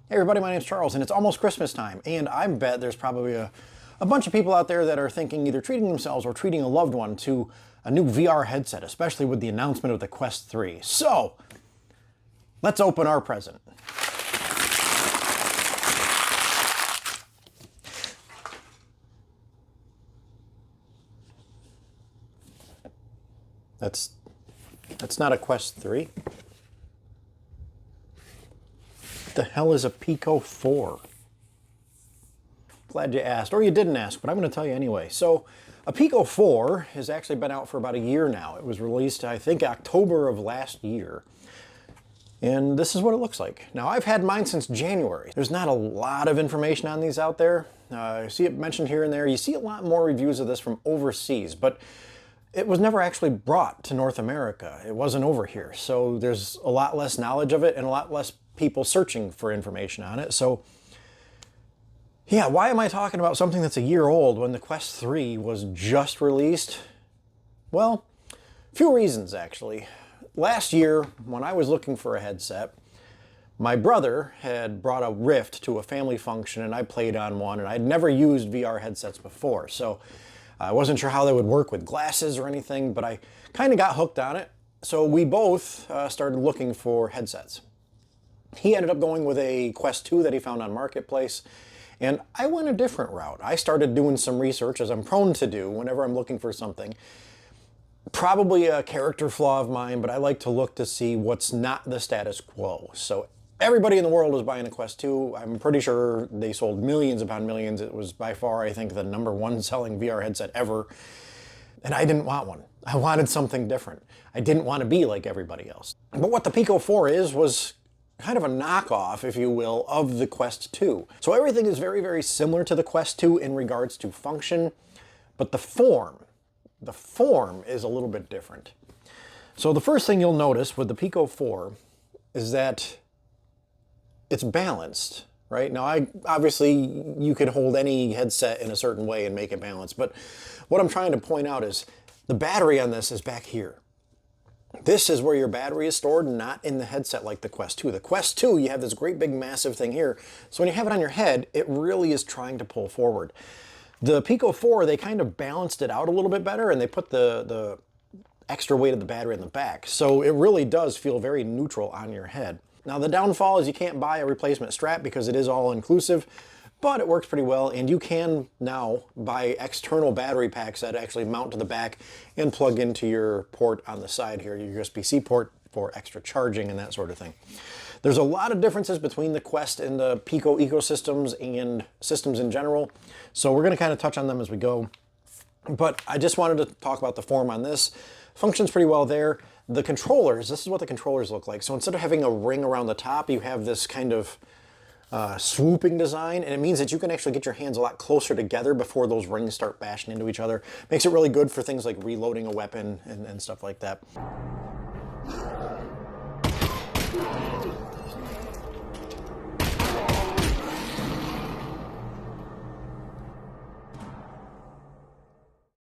Hey everybody, my name's Charles, and it's almost Christmas time, and I bet there's probably a bunch of people out there that are thinking either treating themselves or treating a loved one to a new VR headset, especially with the announcement of the Quest 3. So, let's open our present. That's not a Quest 3. The hell is a PICO 4? Glad you asked, or you didn't ask, but I'm going to tell you anyway. So, a PICO 4 has actually been out for about a year now. It was released, I think, October of last year. And this is what it looks like. Now, I've had mine since January. There's not a lot of information on these out there. You see it mentioned here and there. You see a lot more reviews of this from overseas, but it was never actually brought to North America. It wasn't over here. So there's a lot less knowledge of it and a lot less people searching for information on it. So yeah, why am I talking about something that's a year old when the Quest 3 was just released? Well, a few reasons actually. Last year, when I was looking for a headset, my brother had brought a Rift to a family function and I played on one, and I'd never used VR headsets before. So I wasn't sure how they would work with glasses or anything, but I kind of got hooked on it. So we both started looking for headsets. He ended up going with a Quest 2 that he found on Marketplace, and I went a different route. I started doing some research, as I'm prone to do whenever I'm looking for something. Probably a character flaw of mine, but I like to look to see what's not the status quo. So everybody in the world was buying a Quest 2. I'm pretty sure they sold millions upon millions. It was by far, I think, the #1 selling VR headset ever. And I didn't want one. I wanted something different. I didn't want to be like everybody else. But what the PICO 4 was kind of a knockoff, if you will, of the Quest 2. So everything is very, very similar to the Quest 2 in regards to function, but the form is a little bit different. So the first thing you'll notice with the PICO 4 is that it's balanced, right? Now, obviously, you could hold any headset in a certain way and make it balanced, but what I'm trying to point out is the battery on this is back here. This is where your battery is stored, not in the headset like the Quest 2. The Quest 2, you have this great big massive thing here, so when you have it on your head, it really is trying to pull forward. The PICO 4, they kind of balanced it out a little bit better, and they put the extra weight of the battery in the back, so it really does feel very neutral on your head. Now, the downfall is you can't buy a replacement strap because it is all inclusive, but it works pretty well, and you can now buy external battery packs that actually mount to the back and plug into your port on the side here, your USB-C port for extra charging and that sort of thing. There's a lot of differences between the Quest and the PICO ecosystems and systems in general, so we're going to kind of touch on them as we go. But I just wanted to talk about the form on this. Functions pretty well there. The controllers, this is what the controllers look like. So instead of having a ring around the top, you have this kind of swooping design, and it means that you can actually get your hands a lot closer together before those rings start bashing into each other. Makes it really good for things like reloading a weapon and stuff like that.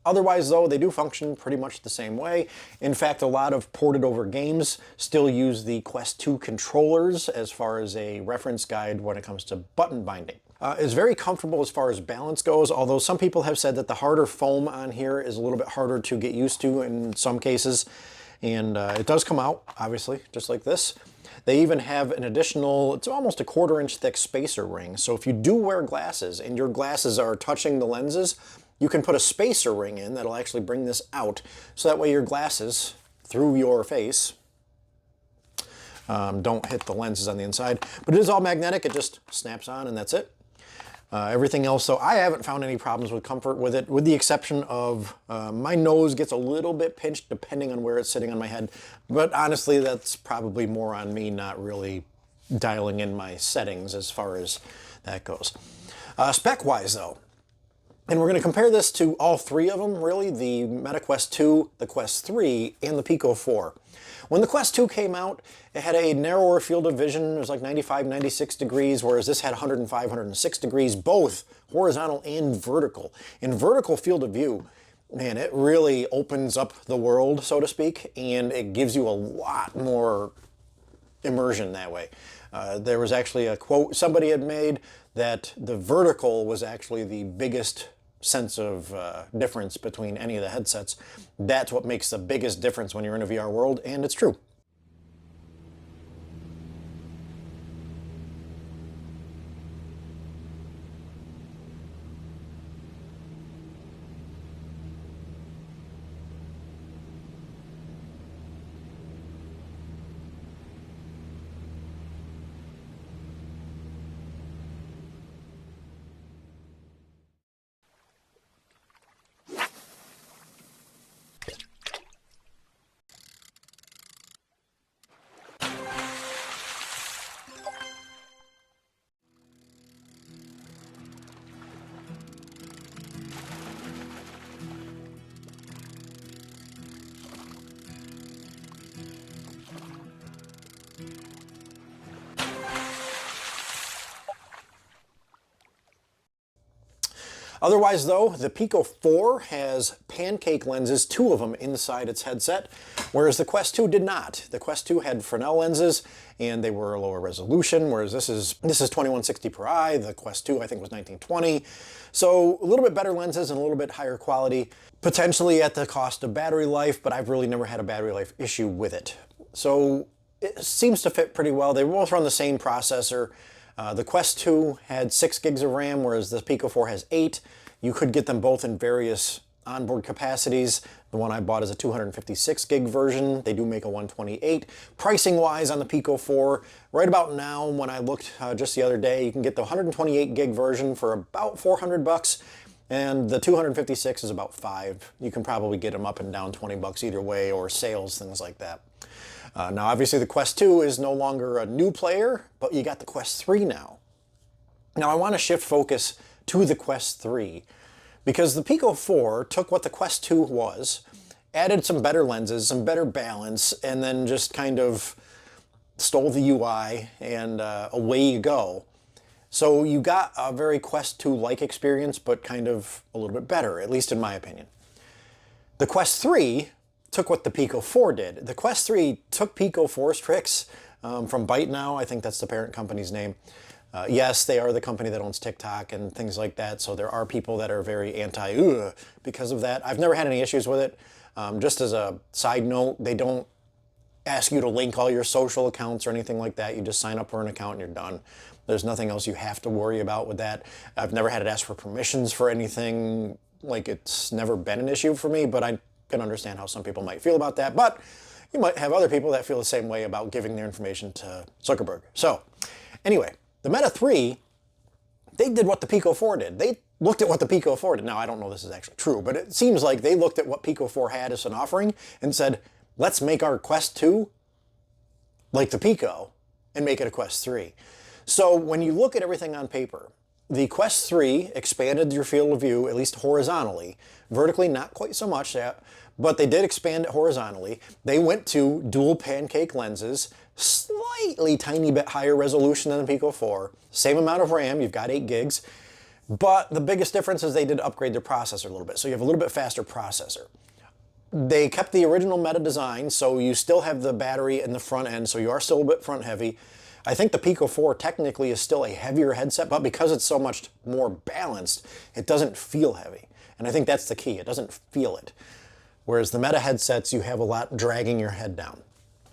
Otherwise, though, they do function pretty much the same way. In fact, a lot of ported over games still use the Quest 2 controllers as far as a reference guide when it comes to button binding. It's very comfortable as far as balance goes, although some people have said that the harder foam on here is a little bit harder to get used to in some cases. And it does come out, obviously, just like this. They even have an additional, it's almost a 1/4 inch thick spacer ring. So if you do wear glasses and your glasses are touching the lenses, you can put a spacer ring in that'll actually bring this out, so that way your glasses, through your face, don't hit the lenses on the inside. But it is all magnetic, it just snaps on and that's it. Everything else, so I haven't found any problems with comfort with it, with the exception of my nose gets a little bit pinched depending on where it's sitting on my head. But honestly, that's probably more on me not really dialing in my settings as far as that goes. Spec-wise though, and we're going to compare this to all three of them, really, the Meta Quest 2, the Quest 3, and the PICO 4. When the Quest 2 came out, it had a narrower field of vision. It was like 95, 96 degrees, whereas this had 105, 106 degrees, both horizontal and vertical. In vertical field of view, man, it really opens up the world, so to speak, and it gives you a lot more immersion that way. There was actually a quote somebody had made that the vertical was actually the biggest sense of difference between any of the headsets. That's what makes the biggest difference when you're in a VR world, and it's true. Otherwise though, the PICO 4 has pancake lenses, 2 of them inside its headset, whereas the Quest 2 did not. The Quest 2 had Fresnel lenses and they were a lower resolution, whereas this is 2160 per eye. The Quest 2 I think was 1920. So a little bit better lenses and a little bit higher quality, potentially at the cost of battery life, but I've really never had a battery life issue with it. So it seems to fit pretty well. They both run the same processor. The Quest 2 had 6 gigs of RAM, whereas the PICO 4 has 8. You could get them both in various onboard capacities. The one I bought is a 256 gig version. They do make a 128. Pricing wise on the PICO 4, right about now when I looked just the other day, you can get the 128 gig version for about 400 bucks. And the 256 is about 5. You can probably get them up and down 20 bucks either way, or sales, things like that. Now obviously the Quest 2 is no longer a new player, but you got the Quest 3 now. Now I want to shift focus to the Quest 3 because the PICO 4 took what the Quest 2 was, added some better lenses, some better balance, and then just kind of stole the UI and away you go. So you got a very Quest 2-like experience, but kind of a little bit better, at least in my opinion. The Quest 3 took what the PICO 4 did. The Quest 3 took PICO 4's tricks from Byte now, I think that's the parent company's name. Yes, they are the company that owns TikTok and things like that, so there are people that are very anti because of that. I've never had any issues with it. Just as a side note, they don't ask you to link all your social accounts or anything like that. You just sign up for an account and you're done. There's nothing else you have to worry about with that. I've never had it ask for permissions for anything. Like, it's never been an issue for me, but I can understand how some people might feel about that. But you might have other people that feel the same way about giving their information to Zuckerberg. So anyway, the Meta 3, they did what the PICO 4 did. They looked at what the PICO 4 did. Now, I don't know if this is actually true, but it seems like they looked at what PICO 4 had as an offering and said, let's make our Quest 2 like the PICO and make it a Quest 3. So when you look at everything on paper, the Quest 3 expanded your field of view, at least horizontally. Vertically, not quite so much, but they did expand it horizontally. They went to dual pancake lenses, slightly tiny bit higher resolution than the PICO 4. Same amount of RAM, you've got 8 gigs. But the biggest difference is they did upgrade their processor a little bit, so you have a little bit faster processor. They kept the original Meta design, so you still have the battery in the front end, so you are still a bit front heavy. I think the PICO 4 technically is still a heavier headset, but because it's so much more balanced, it doesn't feel heavy. And I think that's the key, it doesn't feel it. Whereas the Meta headsets, you have a lot dragging your head down.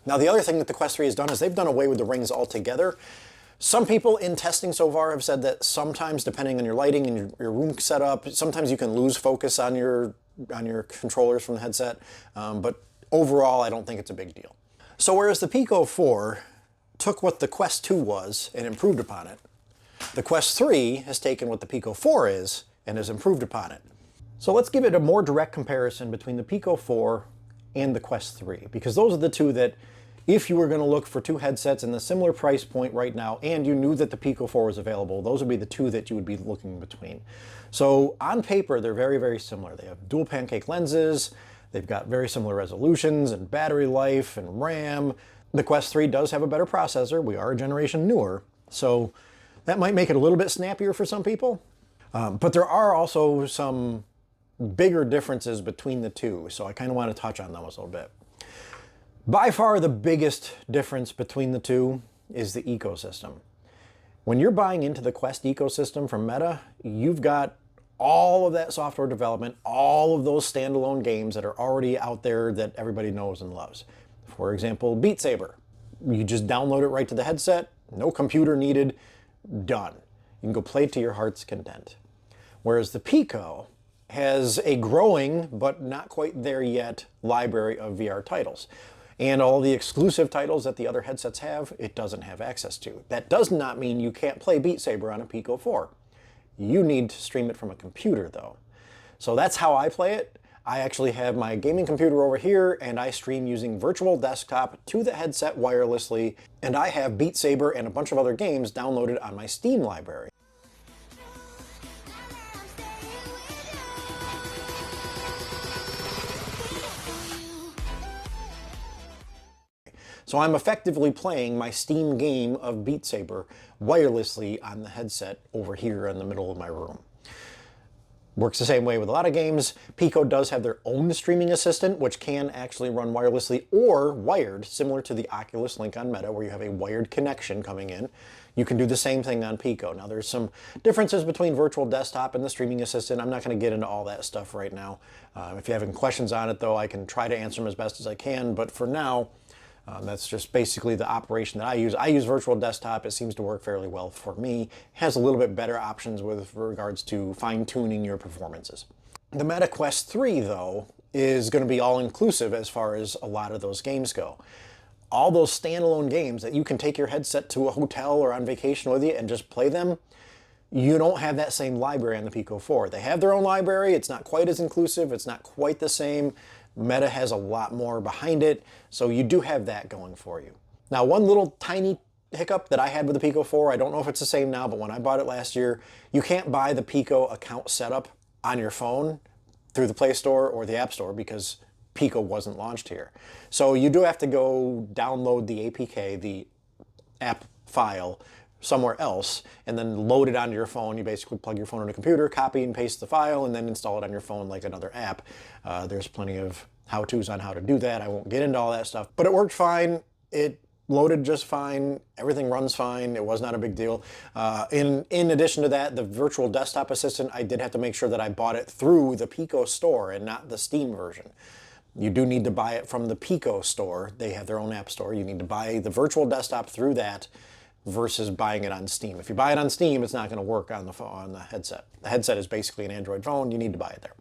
Now the other thing that the Quest 3 has done is they've done away with the rings altogether. Some people in testing so far have said that sometimes, depending on your lighting and your room setup, sometimes you can lose focus on your controllers from the headset. But overall, I don't think it's a big deal. So whereas the PICO 4 took what the Quest 2 was and improved upon it, the Quest 3 has taken what the PICO 4 is and has improved upon it. So let's give it a more direct comparison between the PICO 4 and the Quest 3, because those are the two that, if you were going to look for two headsets in the similar price point right now and you knew that the PICO 4 was available, those would be the two that you would be looking between. So on paper, they're very, very similar. They have dual pancake lenses, they've got very similar resolutions and battery life and RAM. The Quest 3 does have a better processor. We are a generation newer, so that might make it a little bit snappier for some people. But there are also some bigger differences between the two, so I kind of want to touch on those a little bit. By far the biggest difference between the two is the ecosystem. When you're buying into the Quest ecosystem from Meta, you've got all of that software development, all of those standalone games that are already out there that everybody knows and loves. For example, Beat Saber. You just download it right to the headset, no computer needed, done. You can go play it to your heart's content. Whereas the PICO has a growing, but not quite there yet, library of VR titles. And all the exclusive titles that the other headsets have, it doesn't have access to. That does not mean you can't play Beat Saber on a PICO 4. You need to stream it from a computer though. So that's how I play it. I actually have my gaming computer over here and I stream using virtual desktop to the headset wirelessly, and I have Beat Saber and a bunch of other games downloaded on my Steam library. So I'm effectively playing my Steam game of Beat Saber wirelessly on the headset over here in the middle of my room. Works the same way with a lot of games. PICO does have their own streaming assistant, which can actually run wirelessly or wired, similar to the Oculus Link on Meta, where you have a wired connection coming in. You can do the same thing on PICO. Now, there's some differences between virtual desktop and the streaming assistant. I'm not going to get into all that stuff right now. If you have any questions on it, though, I can try to answer them as best as I can. But for now, that's just basically the operation that I use. I use virtual desktop. It seems to work fairly well for me. It has a little bit better options with regards to fine-tuning your performances. The Meta Quest 3, though, is going to be all-inclusive as far as a lot of those games go. All those standalone games that you can take your headset to a hotel or on vacation with you and just play them, you don't have that same library on the PICO 4. They have their own library. It's not quite as inclusive. It's not quite the same. Meta has a lot more behind it, so you do have that going for you. Now, one little tiny hiccup that I had with the PICO 4, I don't know if it's the same now, but when I bought it last year, you can't buy the PICO account setup on your phone through the Play Store or the App Store because PICO wasn't launched here. So you do have to go download the APK, the app file, somewhere else, and then load it onto your phone. You basically plug your phone in a computer, copy and paste the file, and then install it on your phone like another app. There's plenty of how-tos on how to do that. I won't get into all that stuff, but it worked fine. It loaded just fine. Everything runs fine. It was not a big deal. In addition to that, the virtual desktop assistant, I did have to make sure that I bought it through the PICO store and not the Steam version. You do need to buy it from the PICO store. They have their own app store. You need to buy the virtual desktop through that versus buying it on Steam. If you buy it on Steam, it's not going to work on the phone, on the headset. The headset is basically an Android phone. You need to buy it there.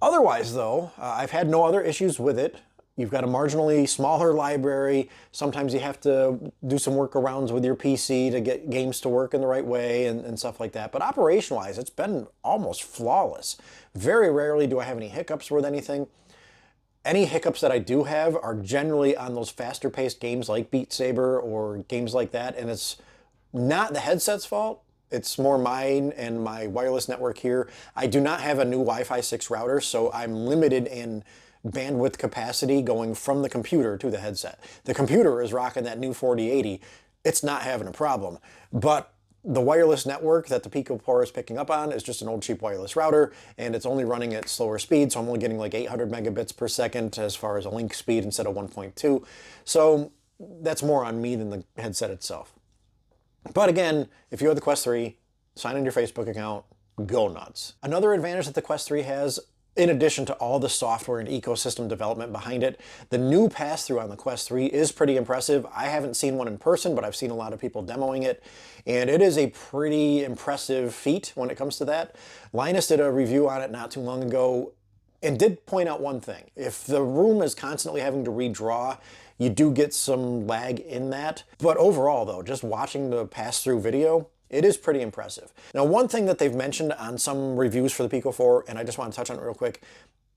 Otherwise, though, I've had no other issues with it. You've got a marginally smaller library. Sometimes you have to do some workarounds with your PC to get games to work in the right way and stuff like that. But operation-wise, it's been almost flawless. Very rarely do I have any hiccups with anything. Any hiccups that I do have are generally on those faster-paced games like Beat Saber or games like that, and it's not the headset's fault. It's more mine and my wireless network here. I do not have a new Wi-Fi 6 router, so I'm limited in bandwidth capacity going from the computer to the headset. The computer is rocking that new 4080. It's not having a problem, but the wireless network that the PICO 4 is picking up on is just an old cheap wireless router, and it's only running at slower speed, so I'm only getting like 800 megabits per second as far as a link speed instead of 1.2. So that's more on me than the headset itself. But again, if you have the Quest 3, sign in your Facebook account, go nuts. Another advantage that the Quest 3 has, in addition to all the software and ecosystem development behind it, the new pass-through on the Quest 3 is pretty impressive. I haven't seen one in person, but I've seen a lot of people demoing it, and it is a pretty impressive feat when it comes to that. Linus did a review on it not too long ago and did point out one thing. If the room is constantly having to redraw, you do get some lag in that. But overall, though, just watching the pass-through video, it is pretty impressive. Now, one thing that they've mentioned on some reviews for the PICO 4, and I just want to touch on it real quick,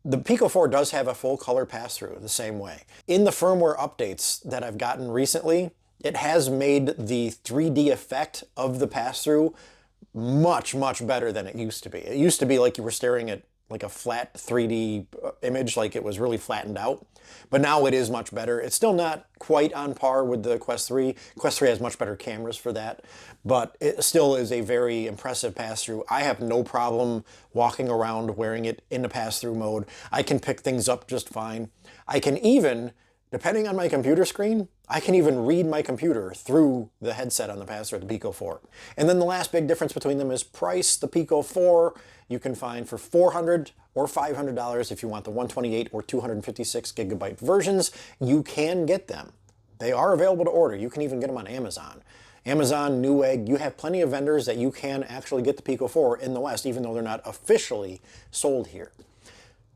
the PICO 4 does have a full color pass-through the same way. In the firmware updates that I've gotten recently, it has made the 3D effect of the pass-through much, much better than it used to be. It used to be like you were staring at like a flat 3D image, like it was really flattened out. But now it is much better. It's still not quite on par with the Quest 3. Quest 3 has much better cameras for that, but it still is a very impressive pass-through. I have no problem walking around wearing it in the pass-through mode. I can pick things up just fine. I can even, depending on my computer screen, I can even read my computer through the headset on the Pass or the PICO 4. And then the last big difference between them is price. The PICO 4 you can find for $400 or $500 if you want the 128 or 256 gigabyte versions. You can get them. They are available to order. You can even get them on Amazon. Amazon, Newegg, you have plenty of vendors that you can actually get the PICO 4 in the West, even though they're not officially sold here.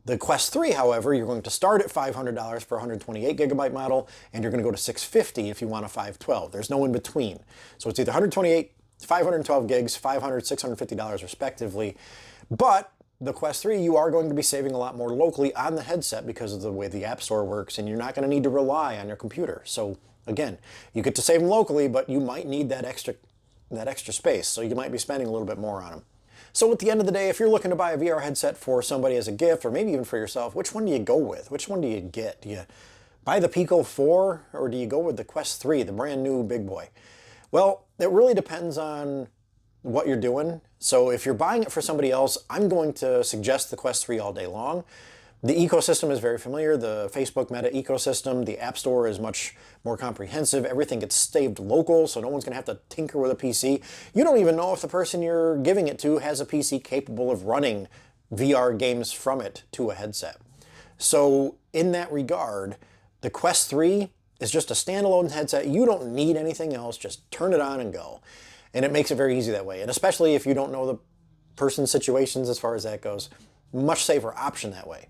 The Quest 3, however, you're going to start at $500 for a 128 gigabyte model, and you're going to go to $650 if you want a 512. There's no in between. So it's either 128, 512 gigs, $500, $650 respectively. But the Quest 3, you are going to be saving a lot more locally on the headset because of the way the App Store works, and you're not going to need to rely on your computer. So again, you get to save them locally, but you might need that extra space, so you might be spending a little bit more on them. So at the end of the day, if you're looking to buy a VR headset for somebody as a gift, or maybe even for yourself, which one do you go with? Which one do you get? Do you buy the PICO 4, or do you go with the Quest 3, the brand new big boy? Well, it really depends on what you're doing. So if you're buying it for somebody else, I'm going to suggest the Quest 3 all day long. The ecosystem is very familiar. The Facebook Meta ecosystem, the App Store is much more comprehensive. Everything gets saved local, so no one's going to have to tinker with a PC. You don't even know if the person you're giving it to has a PC capable of running VR games from it to a headset. So in that regard, the Quest 3 is just a standalone headset. You don't need anything else. Just turn it on and go. And it makes it very easy that way. And especially if you don't know the person's situations as far as that goes, much safer option that way.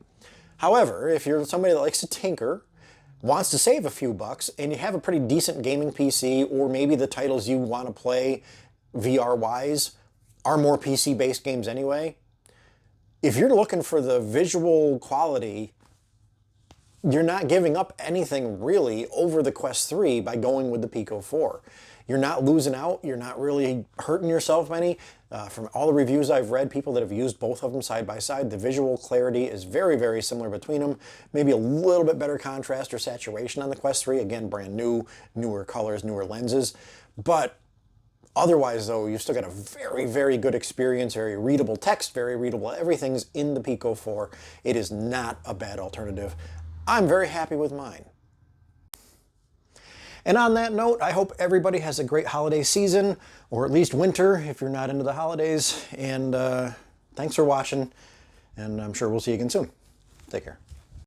However, if you're somebody that likes to tinker, wants to save a few bucks, and you have a pretty decent gaming PC, or maybe the titles you want to play VR-wise are more PC-based games anyway, if you're looking for the visual quality, you're not giving up anything really over the Quest 3 by going with the PICO 4. You're not losing out. You're not really hurting yourself any. From all the reviews I've read, people that have used both of them side by side, the visual clarity is very, very similar between them. Maybe a little bit better contrast or saturation on the Quest 3. Again, brand new, newer colors, newer lenses. But otherwise, though, you've still got a very, very good experience, very readable text, very readable. Everything's in the PICO 4. It is not a bad alternative. I'm very happy with mine. And on that note, I hope everybody has a great holiday season, or at least winter if you're not into the holidays. And thanks for watching, and I'm sure we'll see you again soon. Take care.